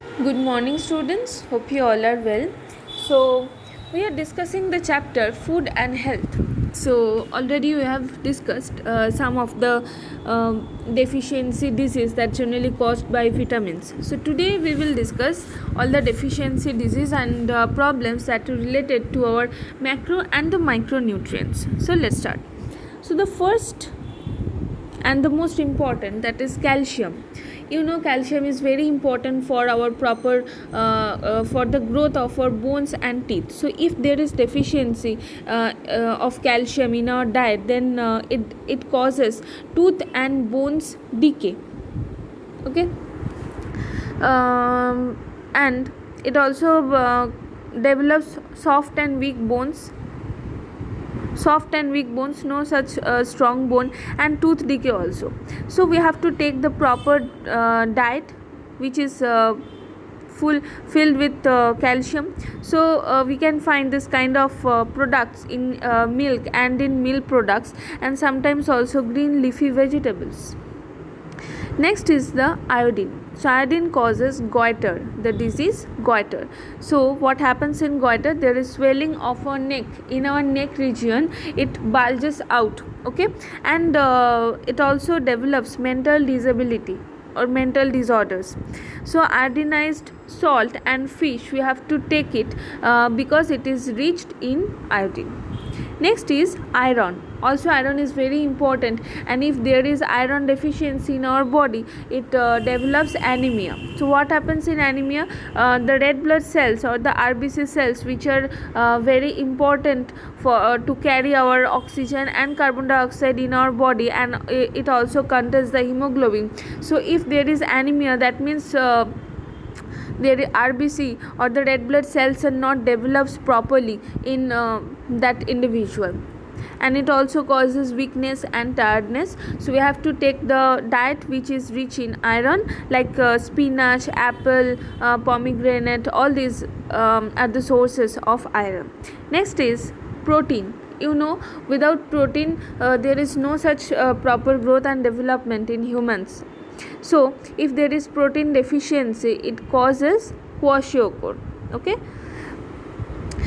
Good morning, students. Hope you all are well. So, we are discussing the chapter Food and Health. So, already we have discussed some of the deficiency disease that generally caused by vitamins. So, today we will discuss all the deficiency disease and problems that are related to our macro and the micronutrients. So, let's start. So, the first and the most important, that is calcium. Calcium is very important for our proper for the growth of our bones and teeth. So if there is deficiency of calcium in our diet, then it causes tooth and bones decay. Okay. And it also develops soft and weak bones, no such strong bone, and tooth decay also. So we have to take the proper diet which is filled with calcium. So we can find this kind of products in milk and in milk products, and sometimes also green leafy vegetables. Next is the iodine. So iodine causes goiter, the disease goiter. So what happens in goiter? There is swelling of our neck. In our neck region, it bulges out. Okay, and it also develops mental disability or mental disorders. So iodinized salt and fish, we have to take it because it is rich in iodine. Next is iron. Also iron is very important, and if there is iron deficiency in our body, it develops anemia. So what happens in anemia? The red blood cells or the RBC cells, which are very important for to carry our oxygen and carbon dioxide in our body, and it also contains the hemoglobin. So if there is anemia, that means their RBC or the red blood cells are not develops properly in that individual, and it also causes weakness and tiredness. So we have to take the diet which is rich in iron, like spinach, apple, pomegranate. All these are the sources of iron. Next is protein. Without protein there is no such proper growth and development in humans. So if there is protein deficiency, it causes kwashiorkor. Okay.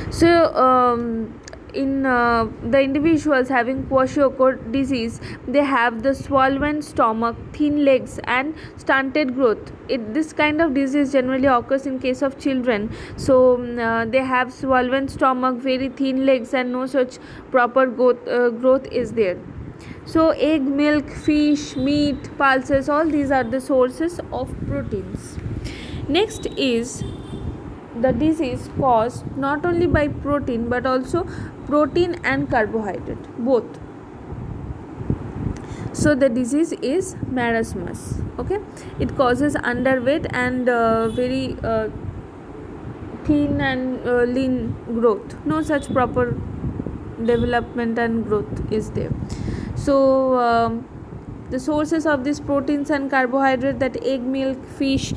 So in the individuals having kwashiorkor disease, they have the swollen stomach, thin legs, and stunted growth. This kind of disease generally occurs in case of children. So they have swollen stomach, very thin legs, and no such proper growth is there. So egg, milk, fish, meat, pulses, all these are the sources of proteins. Next is the disease caused not only by protein but also protein and carbohydrate both. So the disease is marasmus. Okay, it causes underweight and very thin and lean growth. No such proper development and growth is there. So the sources of these proteins and carbohydrate, that egg, milk, fish,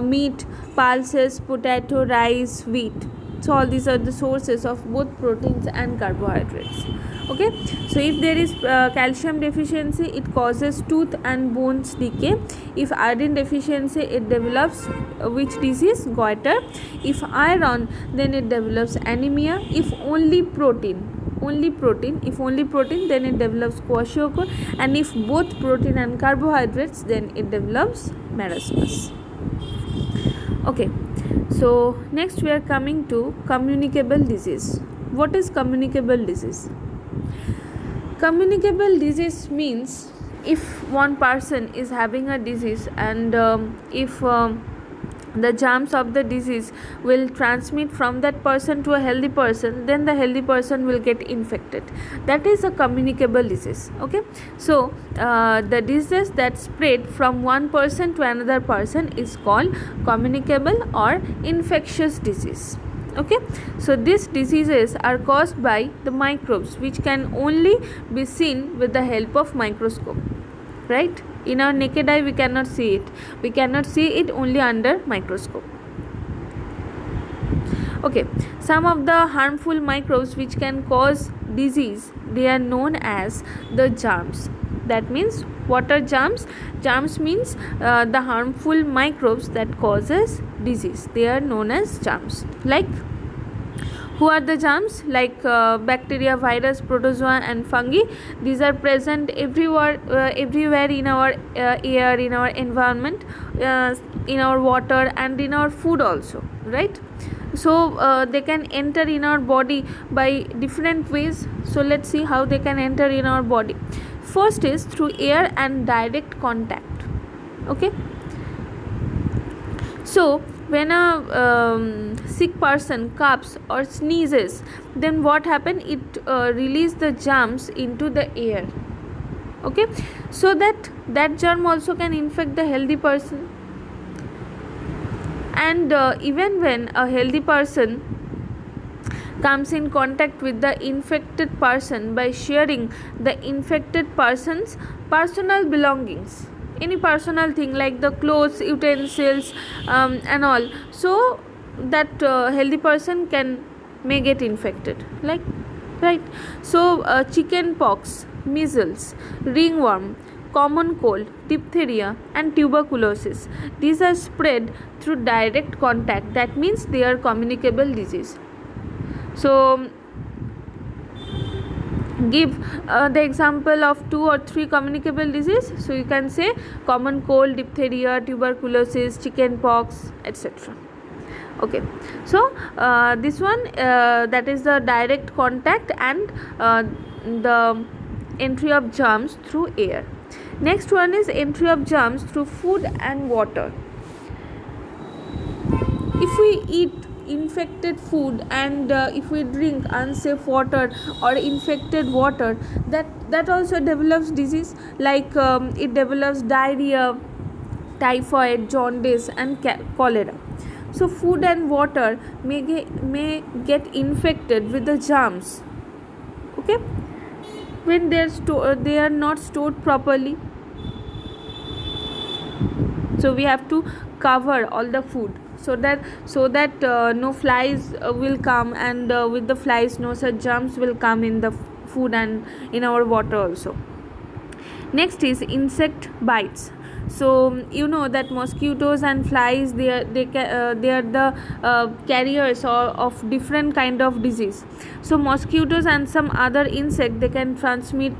meat, pulses, potato, rice, wheat. So all these are the sources of both proteins and carbohydrates. Okay, so if there is calcium deficiency, it causes tooth and bones decay. If iodine deficiency, it develops which disease? Goiter. If iron, then it develops anemia. If only protein, then it develops kwashiorkor, and if both protein and carbohydrates, then it develops marasmus. Okay, so next we are coming to communicable disease. What is communicable disease? Communicable disease means if one person is having a disease, and if the germs of the disease will transmit from that person to a healthy person, then the healthy person will get infected. That is a communicable disease. Okay, so the disease that spread from one person to another person is called communicable or infectious disease. Okay, so these diseases are caused by the microbes, which can only be seen with the help of microscope, right? In our naked eye we cannot see it only under microscope. Okay, some of the harmful microbes which can cause disease, they are known as the germs. That means, what are germs? Germs means the harmful microbes that causes disease. They are known as germs. Like, who are the germs? Like bacteria, virus, protozoa and fungi. These are present everywhere in our air, in our environment, in our water and in our food also, right? So they can enter in our body by different ways. So let's see how they can enter in our body. First is through air and direct contact. Okay, so when a sick person coughs or sneezes, then what happen? It release the germs into the air. Okay, so that germ also can infect the healthy person. And even when a healthy person comes in contact with the infected person by sharing the infected person's personal belongings, any personal thing like the clothes, utensils, and all, so that healthy person may get infected, like, right? So chicken pox, measles, ringworm, common cold, diphtheria and tuberculosis, these are spread through direct contact. That means they are communicable disease. So give the example of 2 or 3 communicable disease. So you can say common cold, diphtheria, tuberculosis, chicken pox, etc. Okay, so this one, that is the direct contact and the entry of germs through air. Next one is entry of germs through food and water. If we eat infected food and if we drink unsafe water or infected water, that also develops disease, like it develops diarrhea, typhoid, jaundice and cholera. So food and water may get infected with the germs, okay, when they are not stored properly. So we have to cover all the food so that no flies will come, and with the flies no such germs will come in the food and in our water also. Next is insect bites. So you know that mosquitoes and flies, they are the carriers of different kind of disease. So mosquitoes and some other insect, they can transmit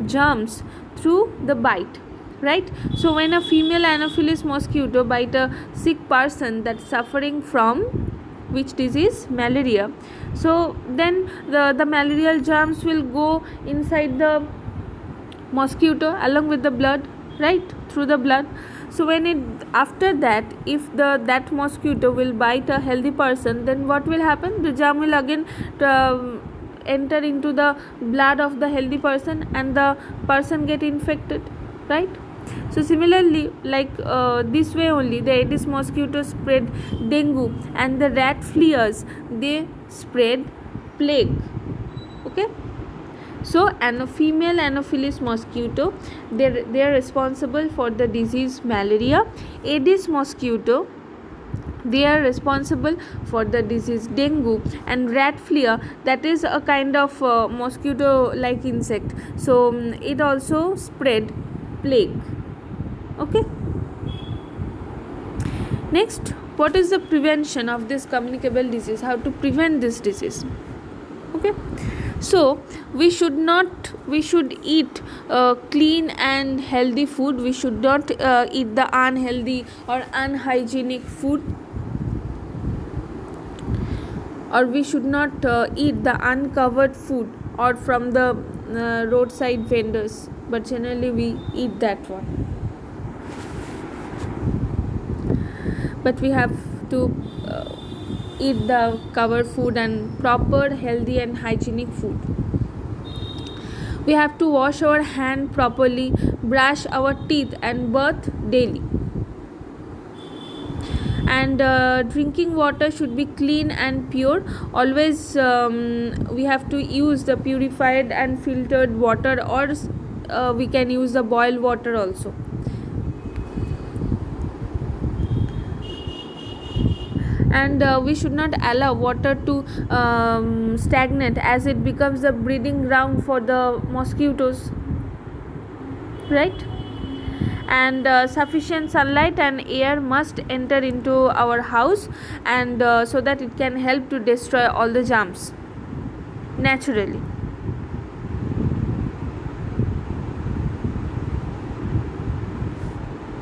germs through the bite, right? So when a female Anopheles mosquito bite a sick person that's suffering from which disease? Malaria. So then the malarial germs will go inside the mosquito along with the blood, right, through the blood. So when after that, if that mosquito will bite a healthy person, then what will happen? The germ will again enter into the blood of the healthy person and the person get infected, right? So similarly, like this way only the Aedes mosquito spread dengue, and the rat fleas, they spread plague. Okay, so female Anopheles mosquito, they are responsible for the disease malaria. Aedes mosquito, they are responsible for the disease dengue, and rat flea, that is a kind of mosquito like insect, so it also spread plague. Okay, next, what is the prevention of this communicable disease? How to prevent this disease? Okay, so we should eat clean and healthy food. We should not eat the unhealthy or unhygienic food, or we should not eat the uncovered food or from the roadside vendors, but generally we eat that one. But we have to eat the covered food and proper healthy and hygienic food. We have to wash our hand properly, brush our teeth and bath daily. And drinking water should be clean and pure. Always we have to use the purified and filtered water, or we can use the boiled water also. And we should not allow water to stagnate, as it becomes the breeding ground for the mosquitoes, right? and sufficient sunlight and air must enter into our house, and so that it can help to destroy all the germs naturally.